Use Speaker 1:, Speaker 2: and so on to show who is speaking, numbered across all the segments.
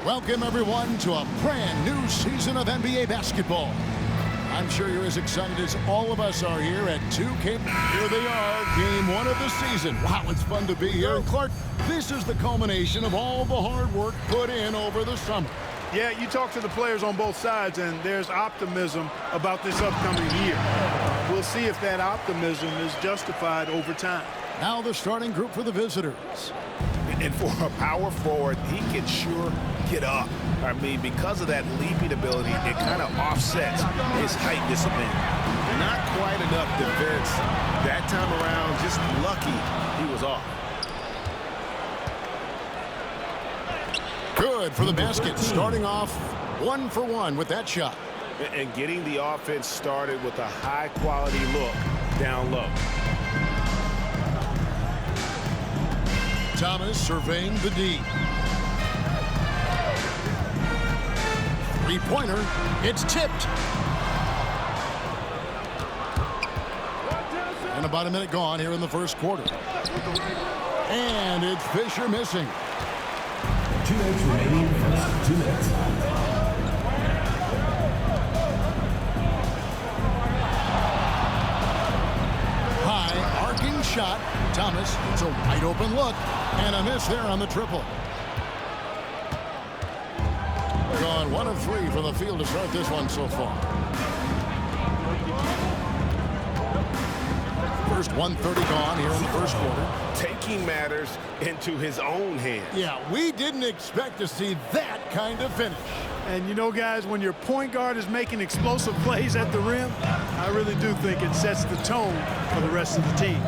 Speaker 1: Welcome, everyone, to a brand new season of NBA basketball. I'm sure you're as excited as all of us are here at 2K. Here they are, game one of the season. Wow, it's fun to be here. And Clark, this is the culmination of all the hard work put in over the summer.
Speaker 2: Yeah, you talk to the players on both sides, and there's optimism about this upcoming year. We'll see if that optimism is justified over time.
Speaker 1: Now the starting group for the visitors.
Speaker 3: And for a power forward, he can sure get up. I mean, because of that leaping ability, it kind of offsets his height discipline. Not quite enough defense that time around. Just lucky he was off.
Speaker 1: Good for the basket, starting off 1 for 1 with that shot.
Speaker 3: And getting the offense started with a high-quality look down low.
Speaker 1: Thomas surveying the D. Three-pointer. It's tipped. And about a minute gone here in the first quarter. And it's Fisher missing.
Speaker 4: 2 minutes remaining. First 2 minutes.
Speaker 1: High arcing shot. Thomas, it's a wide open look. And a miss there on the triple. Gone 1 of 3 from the field to start this one so far. First 1:30 gone here in the first quarter.
Speaker 3: Taking matters into his own hands.
Speaker 1: Yeah, we didn't expect to see that kind of finish.
Speaker 2: And you know, guys, when your point guard is making explosive plays at the rim, I really do think it sets the tone for the rest of the team.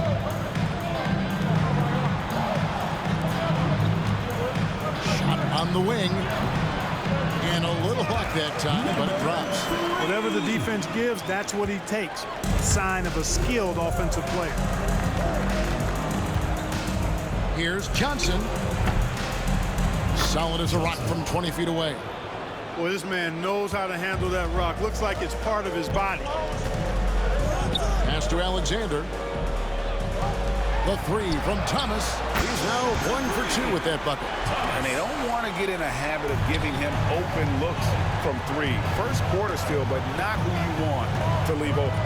Speaker 1: Shot on the wing. And a little luck that time, but it drops.
Speaker 2: Whatever the defense gives, that's what he takes. A sign of a skilled offensive player.
Speaker 1: Here's Johnson. Solid as a rock from 20 feet away.
Speaker 2: Boy, this man knows how to handle that rock. Looks like it's part of his body.
Speaker 1: Pass to Alexander. The three from Thomas. He's now 1 for 2 with that bucket.
Speaker 3: And they don't want to get in a habit of giving him open looks from 3. First quarter still, but not who you want to leave open.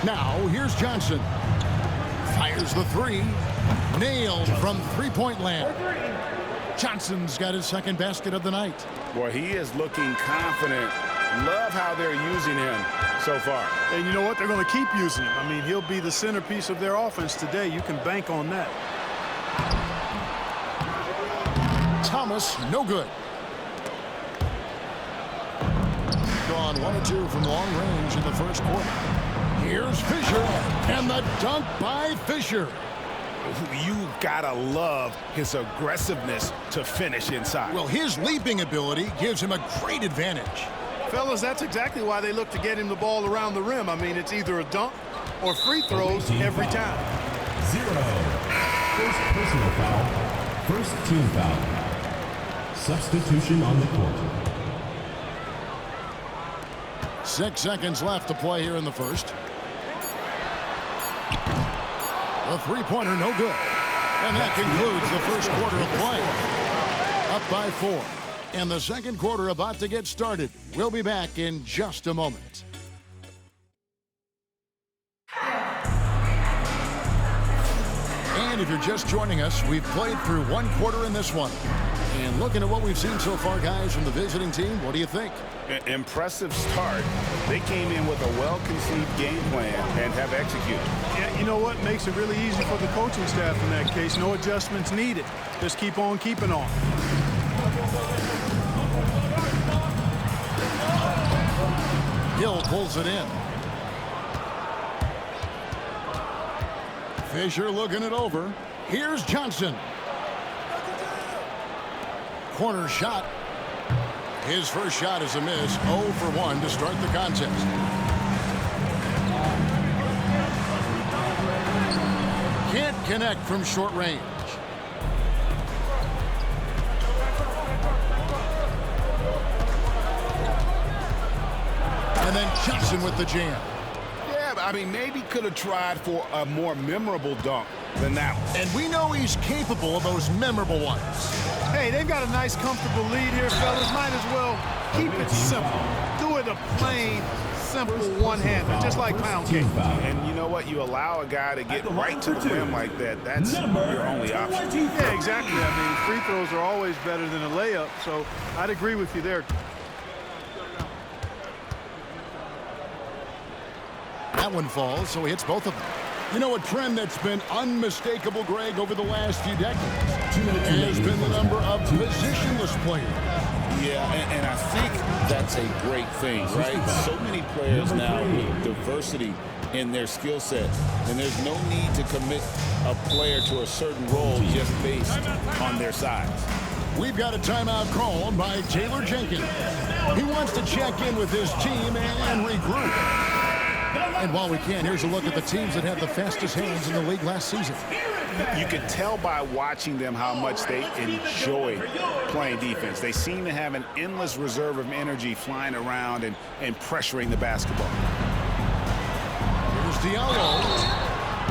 Speaker 1: Now, here's Johnson. Fires the 3. Nailed from three-point land. Johnson's got his second basket of the night.
Speaker 3: Boy, he is looking confident. Love how they're using him so far.
Speaker 2: And you know what? They're going to keep using him. I mean, he'll be the centerpiece of their offense today. You can bank on that.
Speaker 1: Thomas, no good. Gone 1 or 2 from long range in the first quarter. Here's Fisher, and the dunk by Fisher.
Speaker 3: You gotta love his aggressiveness to finish inside.
Speaker 1: Well, his leaping ability gives him a great advantage.
Speaker 2: Fellas, that's exactly why they look to get him the ball around the rim. I mean, it's either a dunk or free throws every time.
Speaker 4: 0. First personal foul. First team foul. Substitution on the court.
Speaker 1: 6 seconds left to play here in the first. The three-pointer, no good. And that concludes the first quarter of play. Up by 4. And the second quarter about to get started. We'll be back in just a moment. And if you're just joining us, we've played through 1 quarter in this one. And looking at what we've seen so far, guys, from the visiting team, what do you think?
Speaker 3: Impressive start. They came in with a well-conceived game plan and have executed.
Speaker 2: Yeah, you know what? Makes it really easy for the coaching staff in that case. No adjustments needed. Just keep on keeping on.
Speaker 1: Hill pulls it in. Fisher looking it over. Here's Johnson. Corner shot. His first shot is a miss. 0 for 1 to start the contest. Can't connect from short range. And then Johnson with the jam.
Speaker 3: Yeah, I mean, maybe could have tried for a more memorable dunk than that one.
Speaker 1: And we know he's capable of those memorable ones.
Speaker 2: Hey, they've got a nice, comfortable lead here, fellas. Might as well keep it simple. Do it a plain, simple one-hander, just like pound cake.
Speaker 3: And you know what? You allow a guy to get right to the rim like that. That's your only option.
Speaker 2: Yeah, exactly. I mean, free throws are always better than a layup, so I'd agree with you there.
Speaker 1: That one falls, so he hits both of them. You know, a trend that's been unmistakable, Greg, over the last few decades has been the number of positionless players.
Speaker 3: Yeah, and I think that's a great thing, right? So many players now with diversity in their skill set, and there's no need to commit a player to a certain role just based on their size.
Speaker 1: We've got a timeout called by Taylor Jenkins. He wants to check in with his team and regroup. And while we can, here's a look at the teams that had the fastest hands in the league last season.
Speaker 3: You can tell by watching them how much they enjoy playing defense. They seem to have an endless reserve of energy flying around and pressuring the basketball.
Speaker 1: Here's Diallo.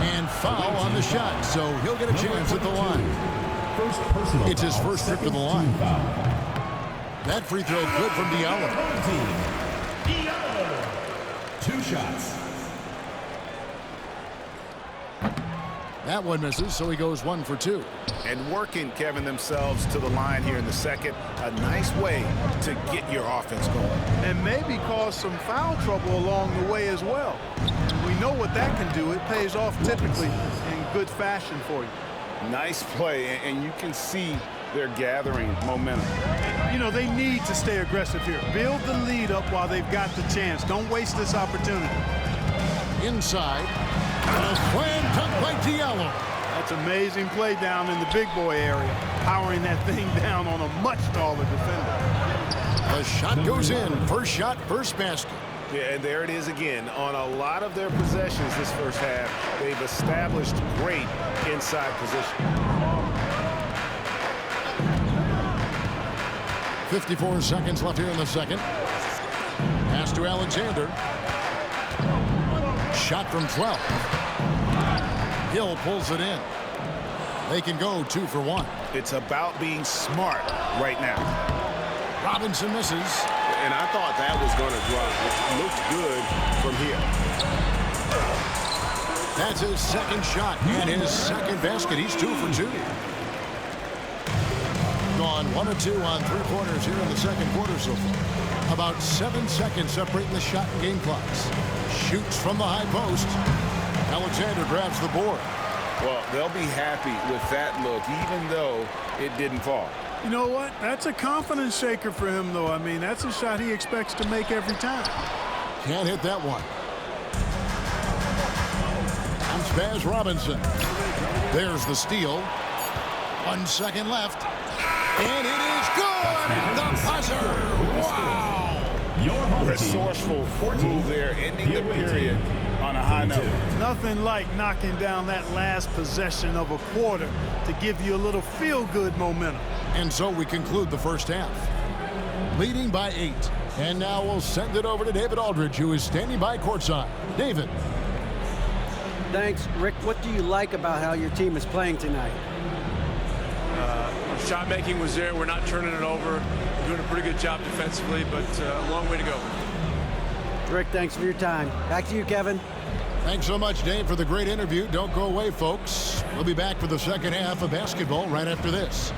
Speaker 1: And foul on the shot, so he'll get a chance at the line. It's his first trip to the line. That free throw good from Diallo.
Speaker 4: 2 shots.
Speaker 1: That one misses, so he goes 1 for 2.
Speaker 3: And working, Kevin, themselves to the line here in the second. A nice way to get your offense going. And
Speaker 2: maybe cause some foul trouble along the way as well. We know what that can do. It pays off typically in good fashion for you.
Speaker 3: Nice play, and you can see they're gathering momentum.
Speaker 2: You know, they need to stay aggressive here. Build the lead up while they've got the chance. Don't waste this opportunity.
Speaker 1: Inside. A slam dunk by Diallo.
Speaker 2: That's amazing play down in the big boy area. Powering that thing down on a much taller defender.
Speaker 1: The shot goes in. First shot, first basket.
Speaker 3: Yeah, and there it is again. On a lot of their possessions this first half, they've established great inside position.
Speaker 1: 54 seconds left here in the second. Pass to Alexander. Shot from 12. Hill pulls it in. They can go 2 for 1.
Speaker 3: It's about being smart right now.
Speaker 1: Robinson misses.
Speaker 3: And I thought that was going to drop. It looked good from here.
Speaker 1: That's his second shot and his second basket. He's 2 for 2. Gone 1 of 2 on 3 pointers here in the second quarter so far. About 7 seconds separating the shot and game clocks. Shoots from the high post. Alexander grabs the board.
Speaker 3: Well, they'll be happy with that look, even though it didn't fall.
Speaker 2: You know what? That's a confidence shaker for him, though. I mean, that's a shot he expects to make every time.
Speaker 1: Can't hit that one. Comes Spaz Robinson. There's the steal. 1 second left. And it is good! The buzzer! Wow!
Speaker 3: Resourceful move there, ending the period on a high note.
Speaker 2: Nothing like knocking down that last possession of a quarter to give you a little feel-good momentum.
Speaker 1: And so we conclude the first half. Leading by 8. And now we'll send it over to David Aldridge, who is standing by courtside. David.
Speaker 5: Thanks, Rick. What do you like about how your team is playing tonight?
Speaker 6: Shot making was there. We're not turning it over. We're doing a pretty good job defensively, but a long way to go.
Speaker 5: Rick, thanks for your time. Back to you, Kevin.
Speaker 1: Thanks so much, Dave, for the great interview. Don't go away, folks. We'll be back for the second half of basketball right after this.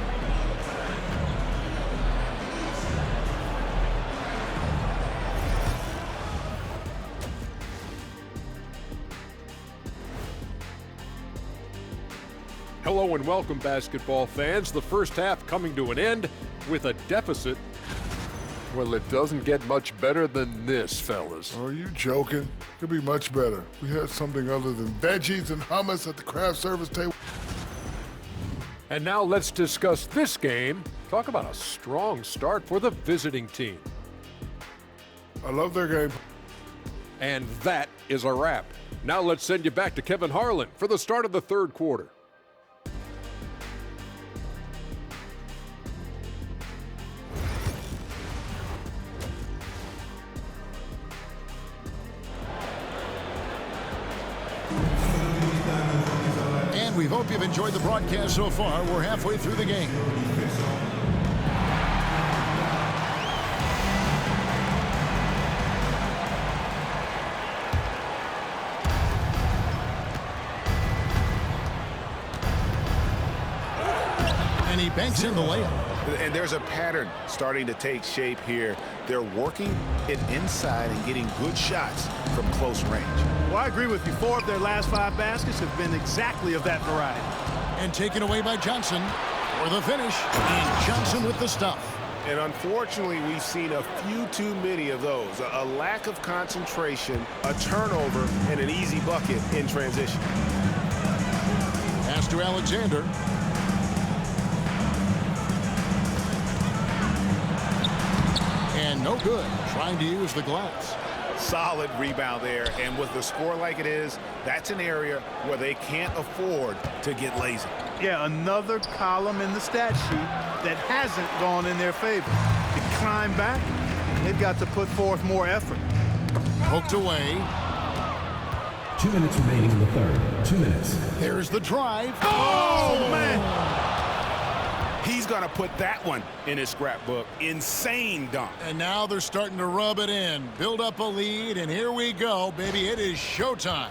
Speaker 7: Hello and welcome, basketball fans. The first half coming to an end with a deficit.
Speaker 8: Well, it doesn't get much better than this, fellas.
Speaker 9: Are you joking? Could be much better. We had something other than veggies and hummus at the craft service table.
Speaker 7: And now let's discuss this game. Talk about a strong start for the visiting team.
Speaker 9: I love their game.
Speaker 7: And that is a wrap. Now let's send you back to Kevin Harlan for the start of the third quarter.
Speaker 1: We hope you've enjoyed the broadcast so far. We're halfway through the game. And he banks in the layup.
Speaker 3: And there's a pattern starting to take shape here. They're working it inside and getting good shots from close range.
Speaker 2: Well, I agree with you. 4 of their last 5 baskets have been exactly of that variety.
Speaker 1: And taken away by Johnson for the finish. And Johnson with the stuff.
Speaker 3: And unfortunately, we've seen a few too many of those. A lack of concentration, a turnover, and an easy bucket in transition.
Speaker 1: Pass to Alexander. And no good. Trying to use the glass.
Speaker 3: Solid rebound there. And with the score like it is, that's an area where they can't afford to get lazy.
Speaker 2: Yeah, another column in the stat sheet that hasn't gone in their favor. To climb back, they've got to put forth more effort.
Speaker 1: Poked away.
Speaker 4: 2 minutes remaining in the third. 2 minutes.
Speaker 1: There's the drive.
Speaker 2: Oh, man.
Speaker 3: He's going to put that one in his scrapbook. Insane dunk.
Speaker 1: And now they're starting to rub it in. Build up a lead, and here we go, baby. It is showtime.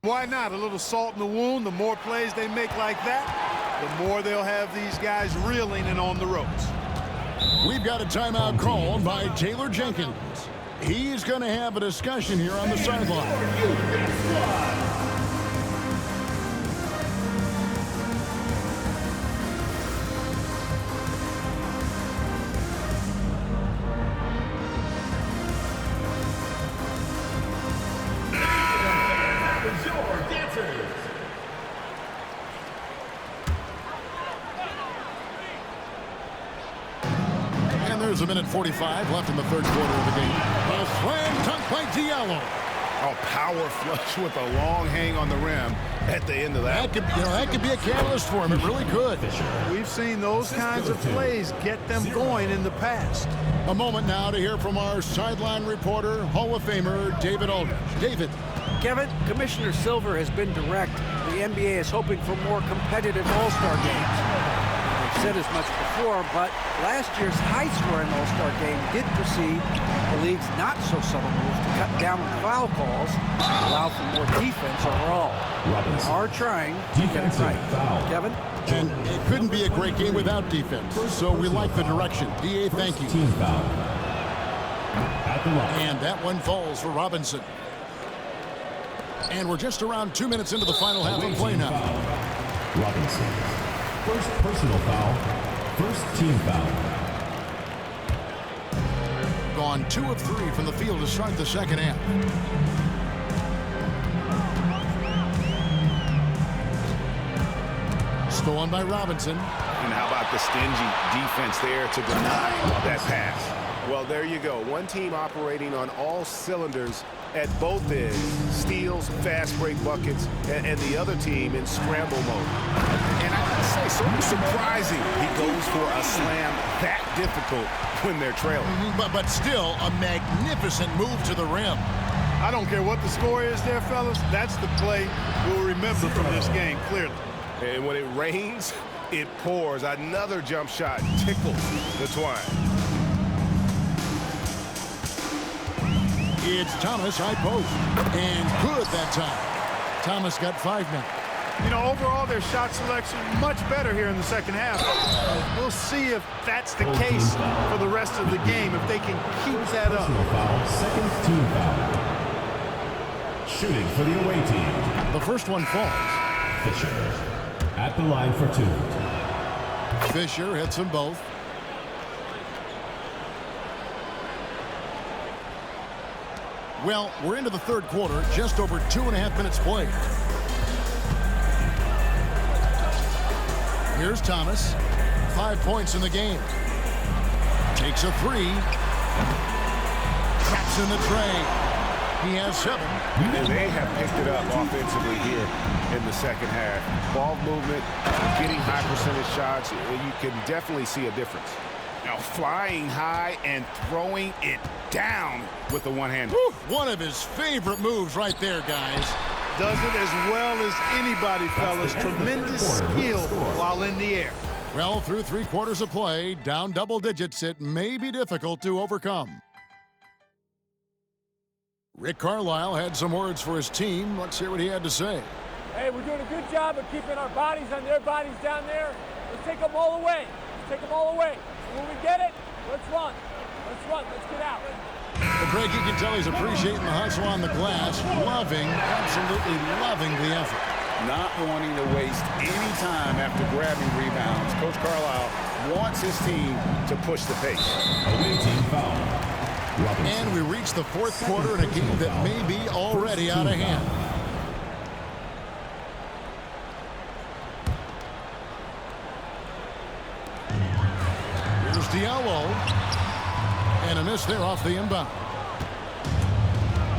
Speaker 2: Why not? A little salt in the wound. The more plays they make like that, the more they'll have these guys reeling and on the ropes.
Speaker 1: We've got a timeout called by Taylor Jenkins. He's going to have a discussion here on the sideline. There's a minute 45 left in the third quarter of the game. A slam dunk by Diallo.
Speaker 3: A power flush with a long hang on the rim at the end of that.
Speaker 1: That could be a catalyst for him. It really could.
Speaker 2: We've seen those kinds of plays get them going in the past.
Speaker 1: A moment now to hear from our sideline reporter, Hall of Famer David Aldridge. David.
Speaker 5: Kevin, Commissioner Silver has been direct. The NBA is hoping for more competitive All-Star games. Said as much before, but last year's high-scoring All-Star game did precede the league's not-so-subtle move to cut down on foul calls and allow for more defense overall. They are trying to get it right. Kevin?
Speaker 1: And it couldn't be a great game without defense, so we like the direction. DA, thank you.
Speaker 4: Team foul.
Speaker 1: And that one falls for Robinson. And we're just around 2 minutes into the final half of play now.
Speaker 4: Robinson. First personal foul. First team foul.
Speaker 1: Gone 2 of 3 from the field to start the second half. Stolen by Robinson.
Speaker 3: And how about the stingy defense there to deny that pass? Well, there you go. One team operating on all cylinders at both ends. Steals, fast break buckets, and the other team in scramble mode. And I gotta say, sort of surprising he goes for a slam that difficult when they're trailing.
Speaker 1: But still, a magnificent move to the rim.
Speaker 2: I don't care what the score is there, fellas. That's the play we'll remember from this game, clearly.
Speaker 3: And when it rains, it pours. Another jump shot tickles the twine.
Speaker 1: It's Thomas, high post. And good that time. Thomas got 5 now.
Speaker 2: You know, overall, their shot selection much better here in the second half. We'll see if that's the case for the rest of the game, if they can keep that up.
Speaker 4: Foul, second team foul. Shooting for the away team.
Speaker 1: The first one falls.
Speaker 4: Fisher at the line for 2.
Speaker 1: Fisher hits them both. Well, we're into the third quarter, just over 2.5 minutes played. Here's Thomas. 5 points in the game. Takes a 3. Traps in the tray. He has 7.
Speaker 3: And they have picked it up offensively here in the second half. Ball movement, getting high percentage shots. You can definitely see a difference. Now flying high and throwing it down with the one-hander.
Speaker 1: One of his favorite moves right there, guys.
Speaker 2: Does it as well as anybody, fellas. Tremendous skill while in the air.
Speaker 1: Well, through 3 quarters of play, down double digits, it may be difficult to overcome. Rick Carlisle had some words for his team. Let's hear what he had to say.
Speaker 10: Hey, we're doing a good job of keeping our bodies on their bodies down there. Let's take them all away. Let's take them all away. When we get it, let's run. Let's run. Let's get out.
Speaker 1: Well, Greg, you can tell he's appreciating the hustle on the glass, absolutely loving the effort.
Speaker 3: Not wanting to waste any time after grabbing rebounds. Coach Carlisle wants his team to push the pace.
Speaker 4: Away team foul.
Speaker 1: And we reach the 4th quarter in a game that may be already out of hand. Here's Diallo. And a miss there off the inbound.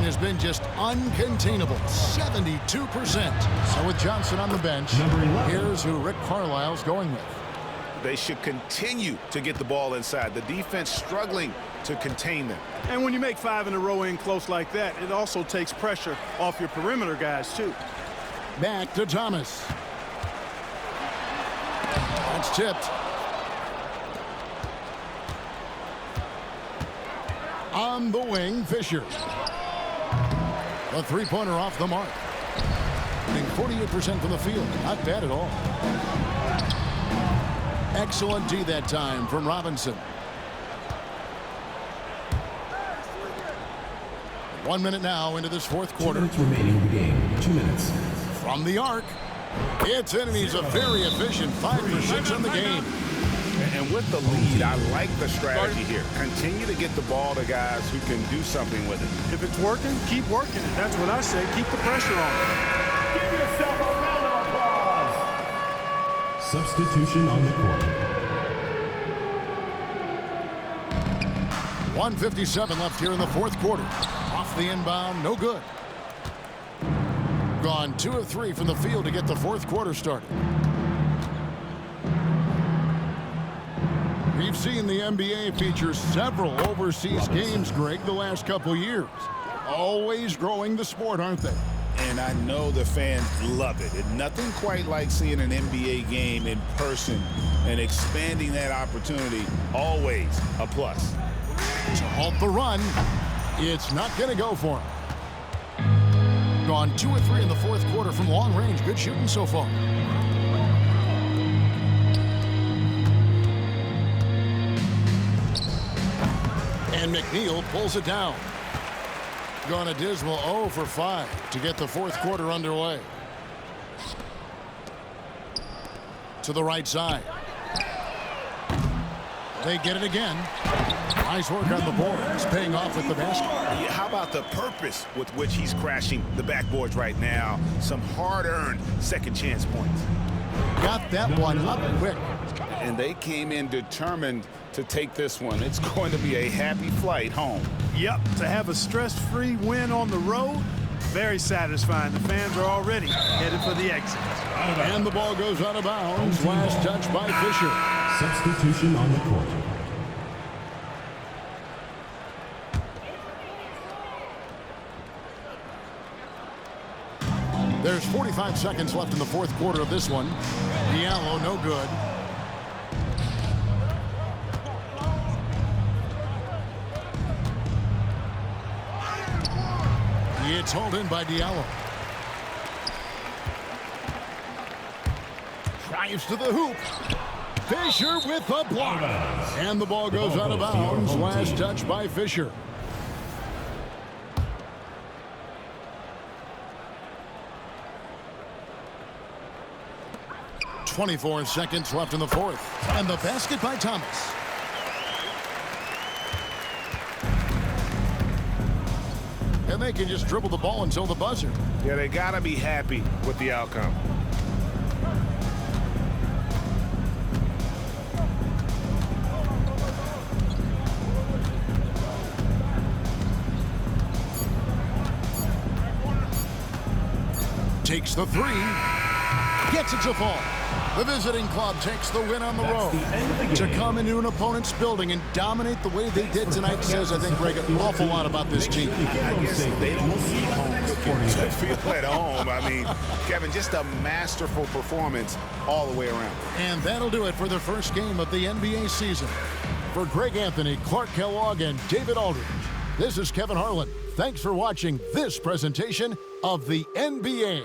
Speaker 1: It has been just uncontainable, 72%. So with Johnson on the bench, here's who Rick Carlisle's going with.
Speaker 3: They should continue to get the ball inside. The defense struggling to contain them.
Speaker 2: And when you make 5 in a row in close like that, it also takes pressure off your perimeter guys, too.
Speaker 1: Back to Thomas. That's tipped. On the wing, Fisher. A 3-pointer off the mark. Shooting 48% from the field. Not bad at all. Excellent D that time from Robinson. 1 minute now into this 4th quarter.
Speaker 4: 2 minutes remaining in the game. 2 minutes.
Speaker 1: From the arc. It's in, and he's a very efficient 5 for 6 on the game.
Speaker 3: And with the lead, I like the strategy here. Continue to get the ball to guys who can do something with it.
Speaker 2: If it's working, keep working it. That's what I say. Keep the pressure on.
Speaker 4: Give yourself a round of applause. Substitution on the court.
Speaker 1: 1:57 left here in the 4th quarter. Off the inbound, no good. Gone 2 of 3 from the field to get the 4th quarter started. We've seen the NBA feature several overseas games, Greg, the last couple years. Always growing the sport, aren't they?
Speaker 3: And I know the fans love it. And nothing quite like seeing an NBA game in person and expanding that opportunity, always a plus.
Speaker 1: To halt the run, it's not going to go for him. Gone 2 of 3 in the 4th quarter from long range. Good shooting so far. And McNeil pulls it down. Gone a dismal 0 for 5 to get the 4th quarter underway. To the right side. They get it again. Nice work on the boards, paying off with the basket.
Speaker 3: Yeah, how about the purpose with which he's crashing the backboards right now? Some hard-earned second chance points.
Speaker 1: Got that one up quick.
Speaker 3: And they came in determined to take this one. It's going to be a happy flight home.
Speaker 2: Yep, to have a stress-free win on the road, very satisfying. The fans are already headed for the exit.
Speaker 1: And the ball goes out of bounds. Last touch by Fisher.
Speaker 4: Substitution on the court.
Speaker 1: There's 45 seconds left in the 4th quarter of this one. Diallo, no good. It's hauled in by Diallo. Drives to the hoop. Fisher with the block. And the ball goes out of bounds. Last touch by Fisher. .24 seconds left in the 4th. And the basket by Thomas. And they can just dribble the ball until the buzzer.
Speaker 3: Yeah, they got to be happy with the outcome.
Speaker 1: Takes the 3. Gets it to fall. The visiting club takes the win on the road. To come into an opponent's building and dominate the way they did tonight says, I think, Greg, an awful lot about this team.
Speaker 3: I guess they don't see home to feel at home. I mean, Kevin, just a masterful performance all the way around.
Speaker 1: And that'll do it for the first game of the NBA season. For Greg Anthony, Clark Kellogg, and David Aldridge, this is Kevin Harlan. Thanks for watching this presentation of the NBA.